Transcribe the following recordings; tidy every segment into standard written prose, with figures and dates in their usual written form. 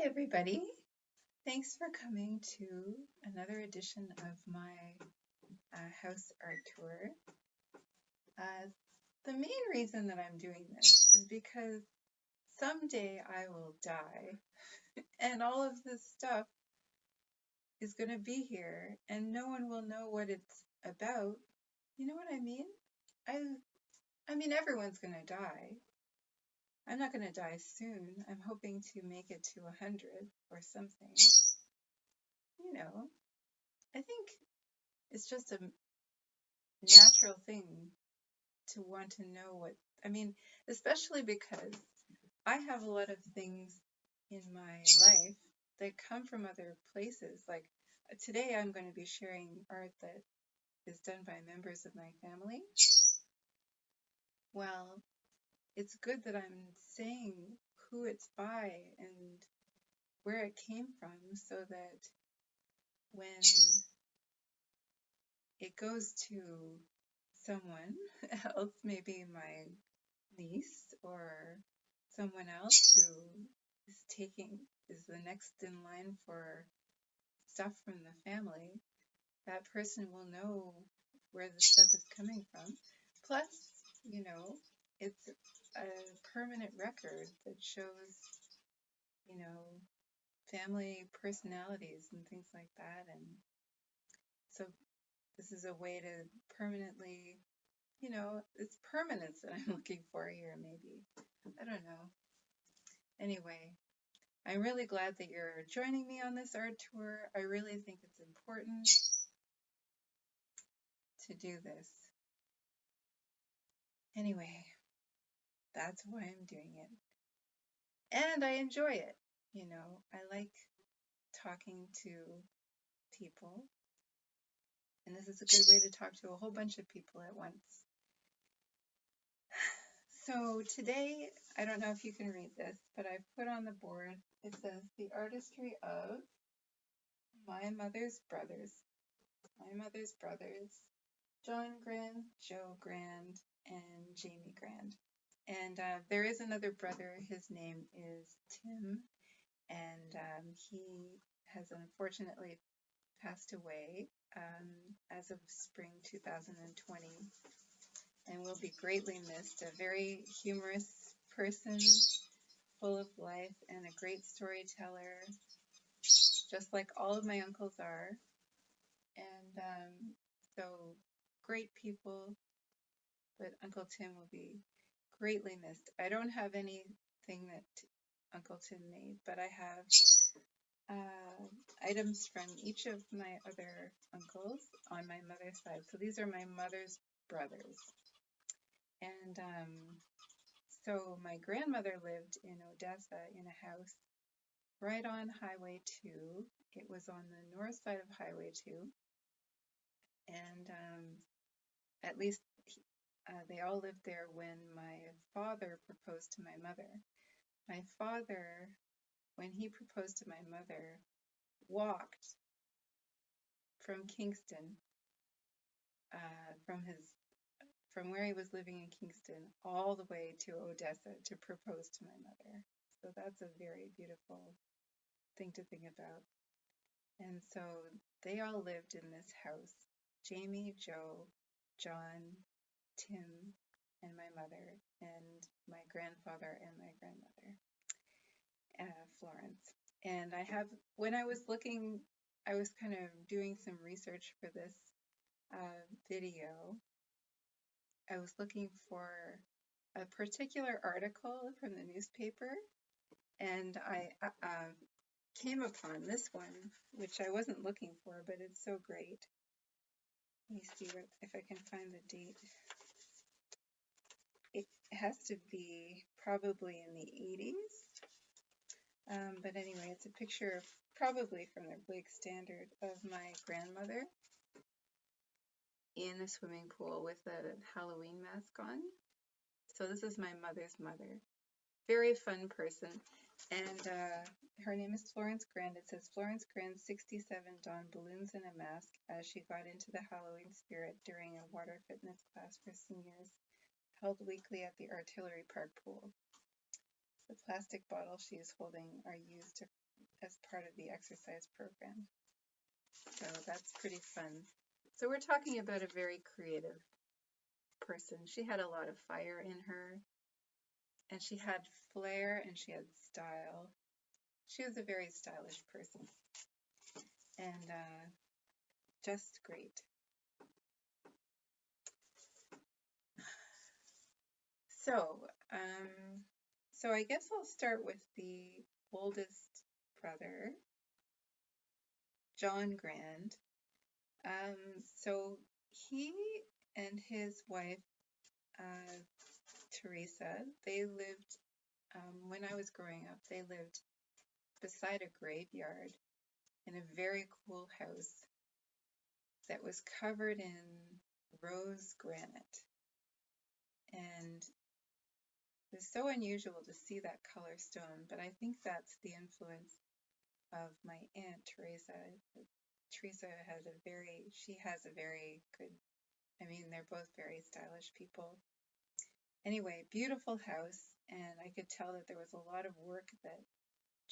Hi, everybody. Thanks for coming to another edition of my house art tour. The main reason that I'm doing this is because someday I will die and all of this stuff is going to be here and no one will know what it's about. You know what I mean? I mean, everyone's going to die. I'm not going to die soon. I'm hoping to make it to 100 or something. You know, I think it's just a natural thing to want to know what, I mean, especially because I have a lot of things in my life that come from other places. Like today, I'm going to be sharing art that is done by members of my family. Well, it's good that I'm saying who it's by and where it came from so that when it goes to someone else, maybe my niece or someone else who is the next in line for stuff from the family, that person will know where the stuff is coming from. Plus, it's a permanent record that shows, family personalities and things like that. And so this is a way to permanently, it's permanence that I'm looking for here, maybe. I don't know. Anyway, I'm really glad that you're joining me on this art tour. I really think it's important to do this. Anyway, that's why I'm doing it. And I enjoy it. I like talking to people. And this is a good way to talk to a whole bunch of people at once. So today, I don't know if you can read this, but I've put on the board, it says, the artistry of my mother's brothers. My mother's brothers, John Grant, Joe Grant, and Jamie Grant. And there is another brother. His name is Tim, and he has unfortunately passed away as of spring 2020, and will be greatly missed. A very humorous person, full of life, and a great storyteller, just like all of my uncles are. And so great people, but Uncle Tim will be greatly missed. I don't have anything that Uncle Tim made, but I have items from each of my other uncles on my mother's side. So these are my mother's brothers. And so my grandmother lived in Odessa in a house right on Highway 2. It was on the north side of Highway 2. And at least they all lived there when my father proposed to my mother. My father, when he proposed to my mother, walked from Kingston, from where he was living in Kingston, all the way to Odessa to propose to my mother. So that's a very beautiful thing to think about. And so they all lived in this house: Jamie, Joe, John, Tim, and my mother, and my grandfather and my grandmother, Florence. And when I was looking, I was kind of doing some research for this video. I was looking for a particular article from the newspaper, and I came upon this one, which I wasn't looking for, but it's so great. Let me see if I can find the date. It has to be probably in the 80s. But anyway, it's a picture probably from the Blake Standard of my grandmother in a swimming pool with a Halloween mask on. So this is my mother's mother. Very fun person. And her name is Florence Grant. It says, Florence Grant, 67, donned balloons and a mask as she got into the Halloween spirit during a water fitness class for seniors held weekly at the Artillery Park pool. The plastic bottles she is holding are used to as part of the exercise program. So that's pretty fun. So we're talking about a very creative person. She had a lot of fire in her, and she had flair, and she had style. She was a very stylish person, and just great. So, I guess I'll start with the oldest brother, John Grant. So he and his wife, Teresa, they lived, when I was growing up, they lived beside a graveyard in a very cool house that was covered in rose granite. And it was so unusual to see that color stone, but I think that's the influence of my Aunt Teresa. Teresa has a very good, they're both very stylish people. Anyway, beautiful house, and I could tell that there was a lot of work that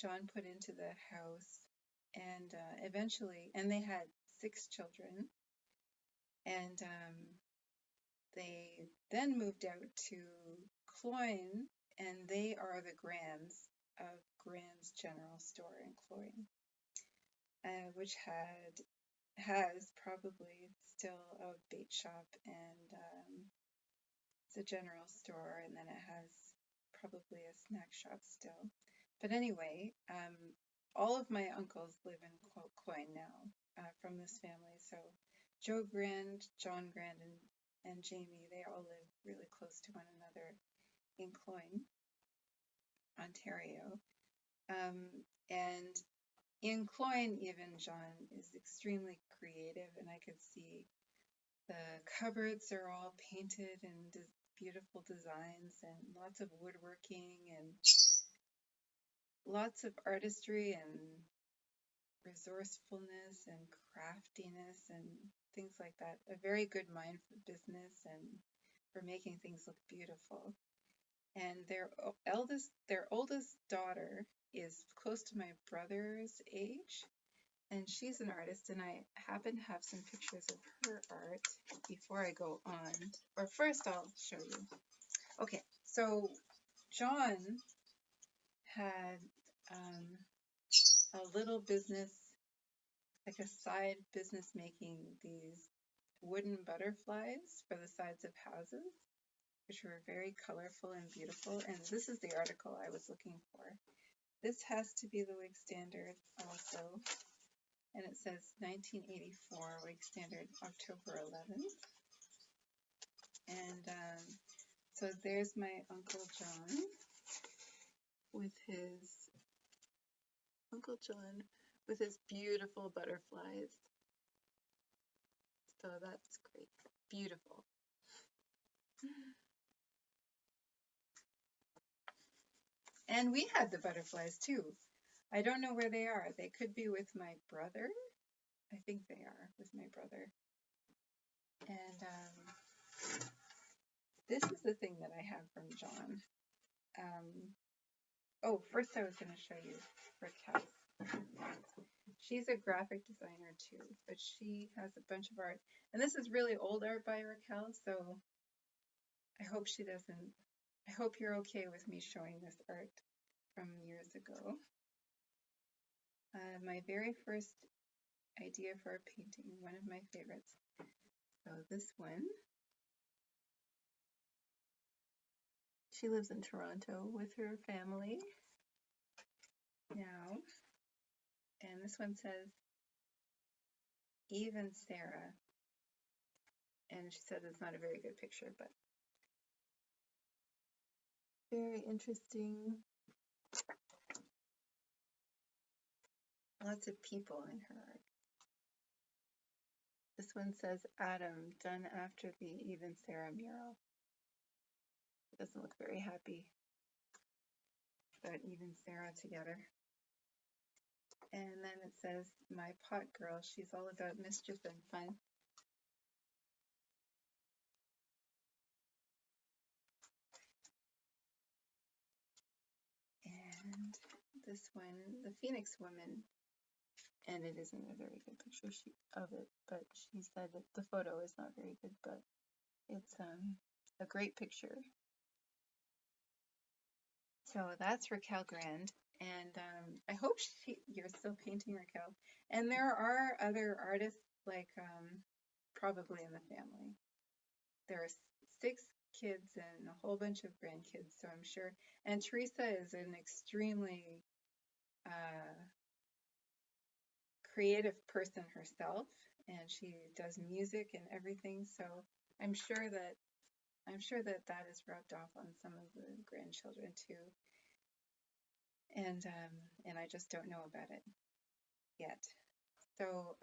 John put into the house, and eventually, and they had 6 children, and they then moved out to Cloyne, and they are the Grants of Grant's General Store in Cloyne, which has probably still a bait shop, and it's a general store, and then it has probably a snack shop still. But anyway, all of my uncles live in Cloyne now, from this family. So Joe Grant, John Grant, and Jamie, they all live really close to one another in Cloyne, Ontario. And in Cloyne, even, John is extremely creative, and I could see the cupboards are all painted and beautiful designs, and lots of woodworking, and lots of artistry and resourcefulness and craftiness and things like that. A very good mind for business and for making things look beautiful. And their oldest daughter is close to my brother's age, and she's an artist, and I happen to have some pictures of her art before I go on. Or first I'll show you. Okay, so John had a little business, like a side business, making these wooden butterflies for the sides of houses, which were very colorful and beautiful. And this is the article I was looking for. This has to be the wig standard also. And it says 1984 wig standard, October 11th. And so there's my Uncle John with his beautiful butterflies. So that's great. Beautiful. And we had the butterflies too. I don't know where they are. They could be with my brother. I think they are with my brother. And this is the thing that I have from John. First I was going to show you Raquel. She's a graphic designer too, but she has a bunch of art. And this is really old art by Raquel, so I hope you're okay with me showing this art from years ago. My very first idea for a painting, one of my favorites. So this one. She lives in Toronto with her family now. And this one says, Eve and Sarah. And she said it's not a very good picture, but very interesting. Lots of people in her art. This one says Adam, done after the Eve and Sarah mural. It doesn't look very happy about Eve and Sarah together. And then it says, my pot girl, she's all about mischief and fun. And And this one, the Phoenix woman, and it isn't a very good picture of it, but she said that the photo is not very good, but it's a great picture. So that's Raquel Grand, and I hope you're still painting, Raquel. And there are other artists, like probably in the family. There are 6 kids and a whole bunch of grandkids, so I'm sure. And Teresa is an extremely creative person herself, and she does music and everything. So I'm sure that that is rubbed off on some of the grandchildren too. And I just don't know about it yet. So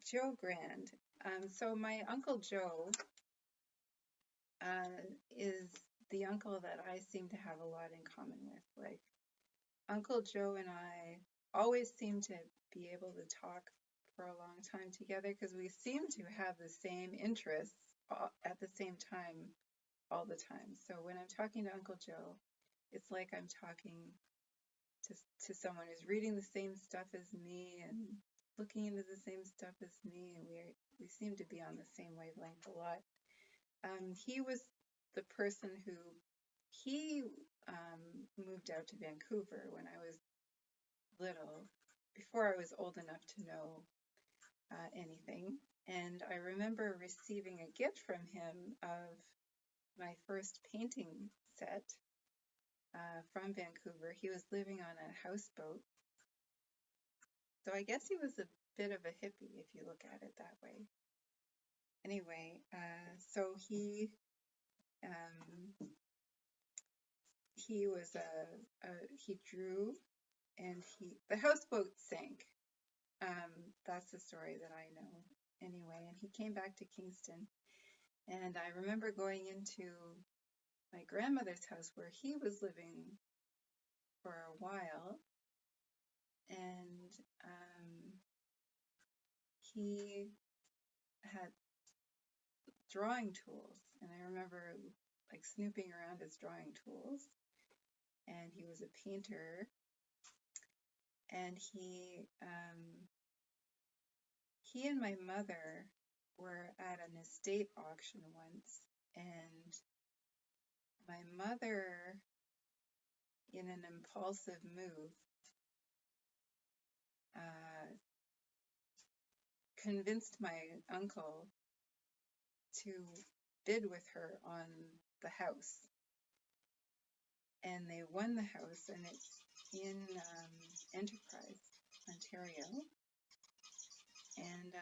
Joe Grand. So my Uncle Joe is the uncle that I seem to have a lot in common with. Like, Uncle Joe and I always seem to be able to talk for a long time together because we seem to have the same interests at the same time all the time. So when I'm talking to Uncle Joe, it's like I'm talking to someone who's reading the same stuff as me and looking into the same stuff as me, and we seem to be on the same wavelength a lot. He was the person who moved out to Vancouver when I was little, before I was old enough to know anything. And I remember receiving a gift from him of my first painting set from Vancouver. He was living on a houseboat. So I guess he was a bit of a hippie if you look at it that way. Anyway, so he was he drew, and the houseboat sank. That's the story that I know anyway. And he came back to Kingston, and I remember going into my grandmother's house where he was living for a while, and he had drawing tools, and I remember like snooping around his drawing tools. And he was a painter, and he and my mother were at an estate auction once, and my mother, in an impulsive move, convinced my uncle to bid with her on the house. And they won the house, and it's in Enterprise, Ontario. And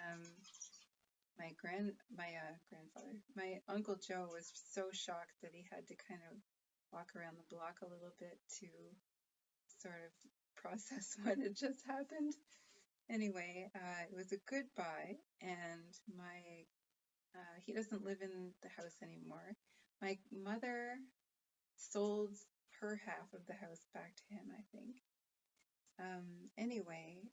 my Uncle Joe was so shocked that he had to kind of walk around the block a little bit to sort of process what had just happened. Anyway, it was a good buy, and he doesn't live in the house anymore. My mother sold her half of the house back to him, I think. Anyway,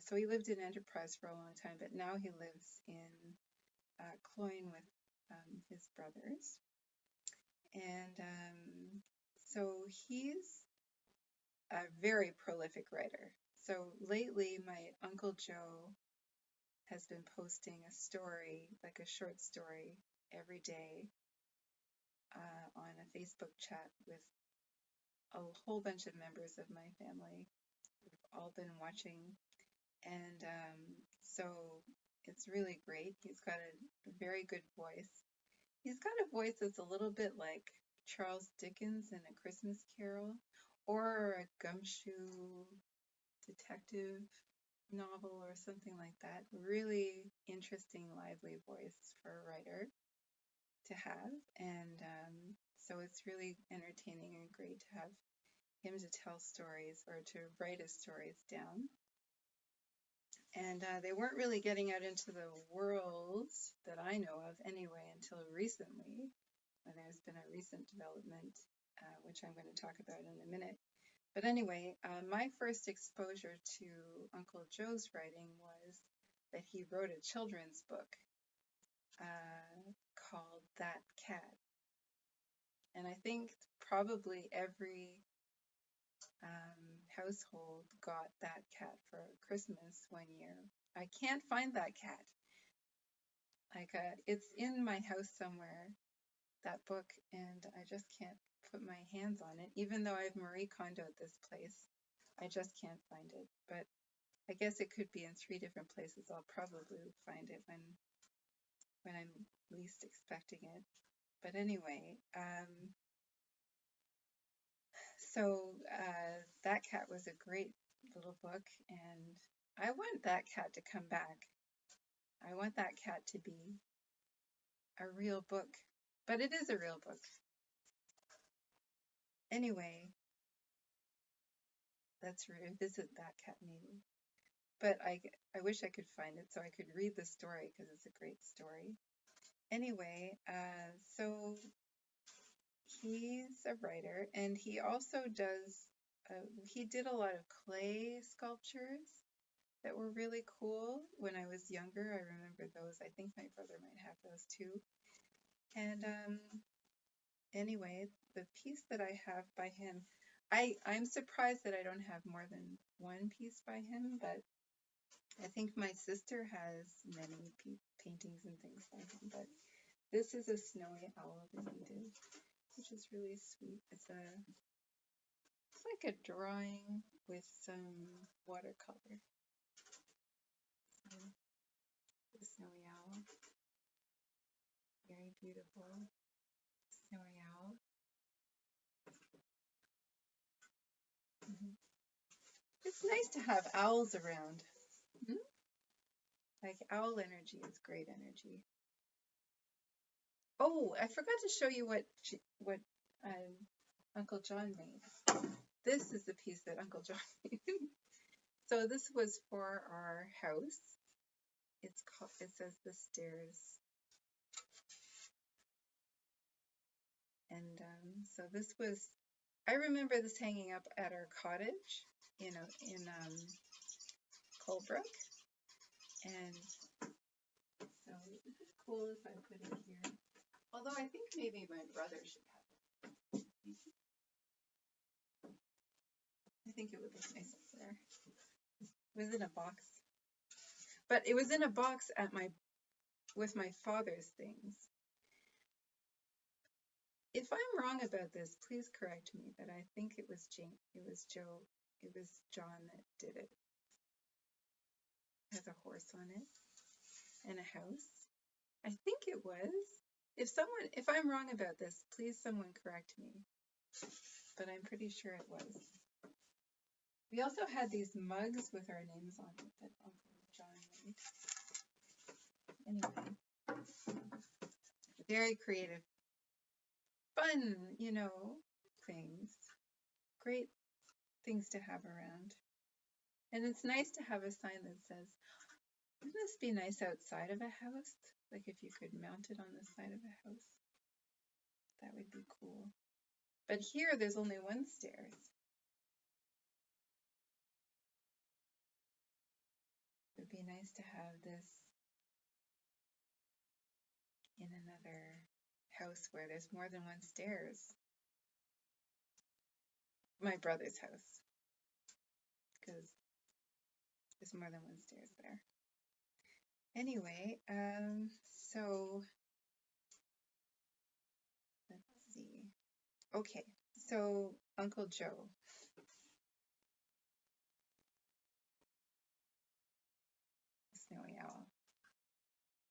so he lived in Enterprise for a long time, but now he lives in Cloyne with his brothers. And so he's a very prolific writer. So lately, my Uncle Joe has been posting a story, like a short story, every day on a Facebook chat with a whole bunch of members of my family. We've all been watching, and so it's really great. He's got a very good voice. He's got a voice that's a little bit like Charles Dickens in A Christmas Carol, or a gumshoe detective novel or something like that. Really interesting, lively voice for a writer to have. And so it's really entertaining and great to have him to tell stories or to write his stories down. And they weren't really getting out into the world that I know of anyway until recently, when there's been a recent development, which I'm going to talk about in a minute. But anyway, my first exposure to Uncle Joe's writing was that he wrote a children's book called That Cat. And I think probably every household got that cat for Christmas one year. I can't find that cat. Like, it's in my house somewhere, that book, and I just can't put my hands on it. Even though I've Marie Kondoed this place, I just can't find it. But I guess it could be in 3 different places. I'll probably find it when I'm least expecting it. But anyway, so that cat was a great little book, and I want that cat to come back. I want that cat to be a real book, but it is a real book. Anyway, let's revisit that cat maybe. But I wish I could find it so I could read the story because it's a great story. Anyway, so he's a writer, and he also he did a lot of clay sculptures that were really cool. When I was younger, I remember those. I think my brother might have those too. And anyway, the piece that I have by him, I'm surprised that I don't have more than one piece by him, but I think my sister has many paintings and things by him. But this is a snowy owl that he did, which is really sweet. It's like a drawing with some watercolor. So, the snowy owl, very beautiful snowy owl. It's nice to have owls around. Like, owl energy is great energy. Oh, I forgot to show you what Uncle John made. This is the piece that Uncle John made. So this was for our house. It says The Stairs. And so this was, I remember this hanging up at our cottage, in Colebrook. And so this is cool if I put it here. Although I think maybe my brother should have it. I think it would look nice up there. It was in a box. But it was in a box with my father's things. If I'm wrong about this, please correct me, but I think it was John that did it. It has a horse on it and a house. I think it was. If I'm wrong about this, please someone correct me. But I'm pretty sure it was. We also had these mugs with our names on it that Uncle John made. Anyway, very creative, fun, things. Great things to have around. And it's nice to have a sign that says, wouldn't this be nice outside of a house? Like if you could mount it on the side of a house. That would be cool. But here there's only one stairs. It would be nice to have this in another house where there's more than one stairs. My brother's house. Because there's more than one stairs there. Anyway, so let's see. Okay, so Uncle Joe. Snowy owl.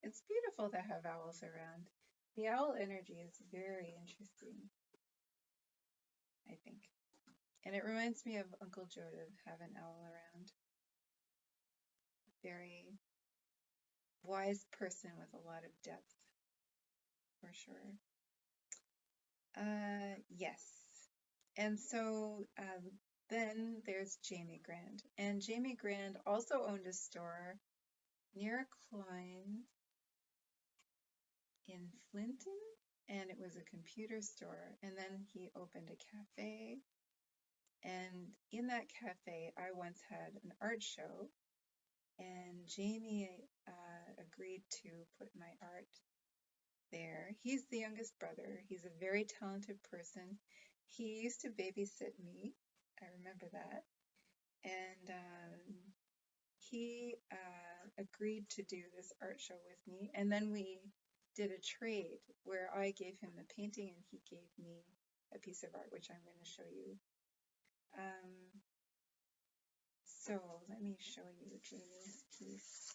It's beautiful to have owls around. The owl energy is very interesting, I think. And it reminds me of Uncle Joe to have an owl around. Very wise person with a lot of depth, for sure. Yes. And so then there's Jamie Grant. And Jamie Grant also owned a store near Klein in Flinton, and it was a computer store. And then he opened a cafe. And in that cafe, I once had an art show, and Jamie agreed to put my art there. He's the youngest brother. He's a very talented person. He used to babysit me. I remember that. And he agreed to do this art show with me. And then we did a trade where I gave him the painting and he gave me a piece of art, which I'm going to show you. So let me show you Jamie's piece.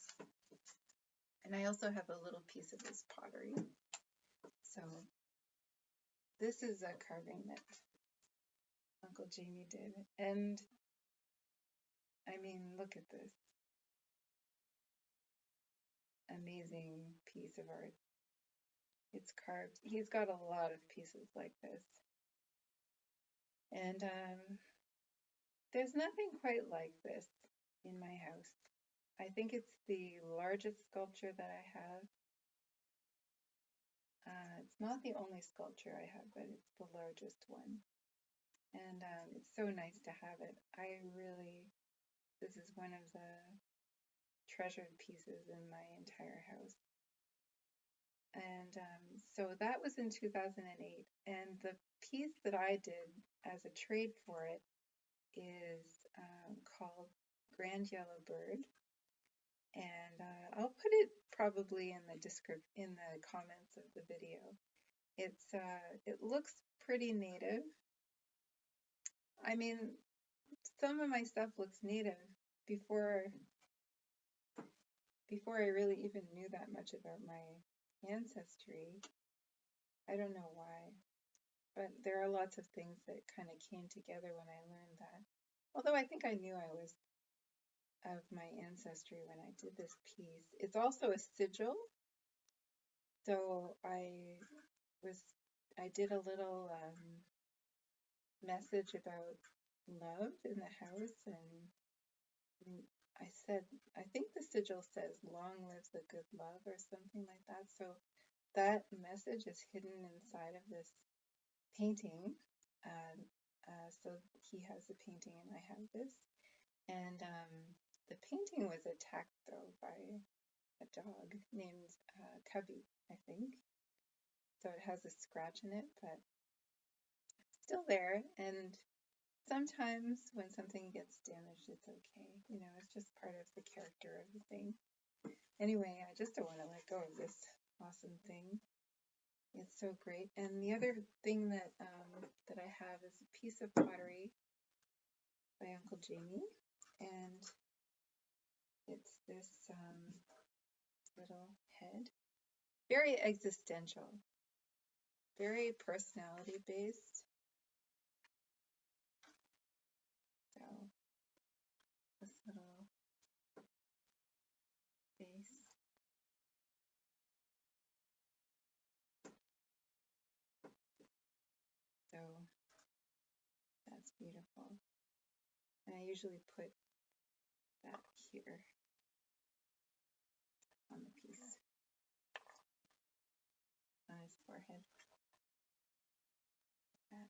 And I also have a little piece of his pottery. So this is a carving that Uncle Jamie did. And I mean, look at this amazing piece of art. It's carved. He's got a lot of pieces like this. And there's nothing quite like this in my house. I think it's the largest sculpture that I have. It's not the only sculpture I have, but it's the largest one. And it's so nice to have it. This is one of the treasured pieces in my entire house. And so that was in 2008. And the piece that I did as a trade for it is called Grand Yellow Bird. And I'll put it probably in the comments of the video. It looks pretty native. I mean, some of my stuff looks native before I really even knew that much about my ancestry. I don't know why, but there are lots of things that kind of came together when I learned that. Although I think I knew I was of my ancestry when I did this piece. It's also a sigil. So I did a little message about love in the house, and I think the sigil says, "Long live the good love," or something like that. So that message is hidden inside of this painting. So he has the painting and I have this. And the painting was attacked, though, by a dog named Cubby, I think. So it has a scratch in it, but it's still there. And sometimes when something gets damaged, it's okay. You know, it's just part of the character of the thing. Anyway, I just don't want to let go of this awesome thing. It's so great. And the other thing that I have is a piece of pottery by Uncle Jamie, and it's this little head, very existential, very personality based. So this little face. So that's beautiful. And I usually put that here on the piece, on his forehead. That.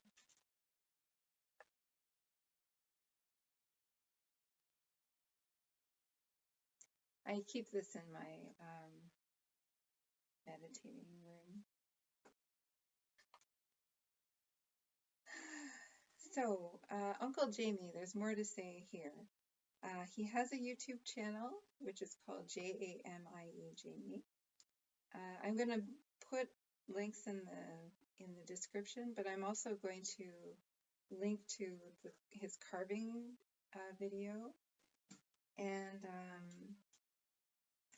I keep this in my meditating room. So, Uncle Jamie, there's more to say here. He has a YouTube channel, which is called Jamie. Jamie. I'm going to put links in the description, but I'm also going to link to his carving video. And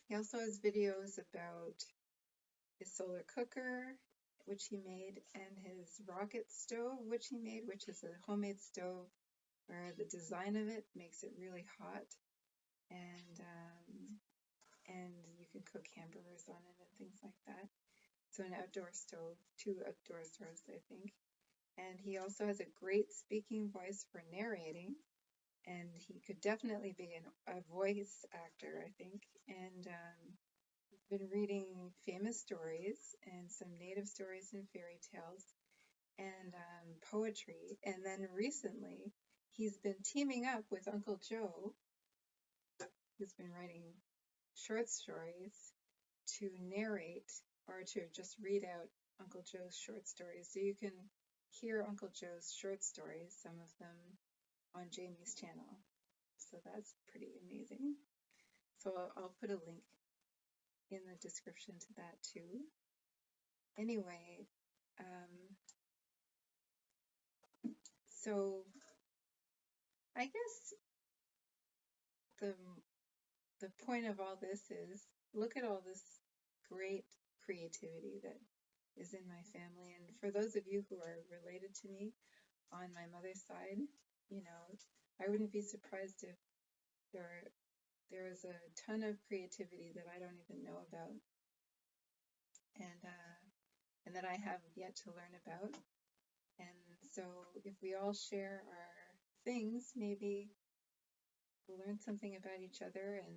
he also has videos about his solar cooker, which he made, and his rocket stove, which he made, which is a homemade stove where the design of it makes it really hot, and you can cook hamburgers on it and things like that. So an outdoor stove, 2 outdoor stoves, I think. And he also has a great speaking voice for narrating, and he could definitely be a voice actor, I think. And he's been reading famous stories and some native stories and fairy tales and poetry. And then recently, he's been teaming up with Uncle Joe, who's been writing short stories, to narrate or to just read out Uncle Joe's short stories. So you can hear Uncle Joe's short stories, some of them on Jamie's channel. So that's pretty amazing. So I'll put a link in the description to that too. Anyway, so I guess the point of all this is look at all this great creativity that is in my family. And for those of you who are related to me on my mother's side, you know, I wouldn't be surprised if there is a ton of creativity that I don't even know about, and that I have yet to learn about. And so if we all share our things, maybe we'll learn something about each other, and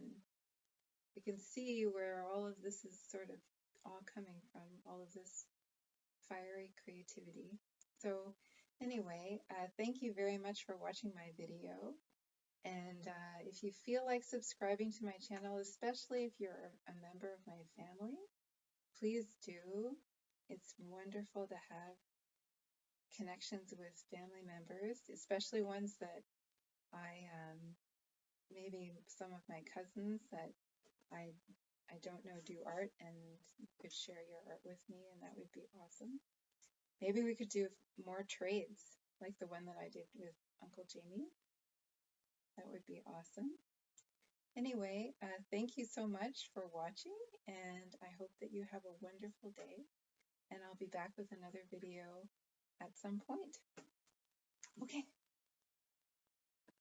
we can see where all of this is sort of all coming from, all of this fiery creativity. So anyway, thank you very much for watching my video. And if you feel like subscribing to my channel, especially if you're a member of my family, please do. It's wonderful to have connections with family members, especially ones that maybe some of my cousins that I don't know do art, and you could share your art with me, and that would be awesome. Maybe we could do more trades like the one that I did with Uncle Jamie. That would be awesome. Anyway, thank you so much for watching, and I hope that you have a wonderful day, and I'll be back with another video at some point. Okay.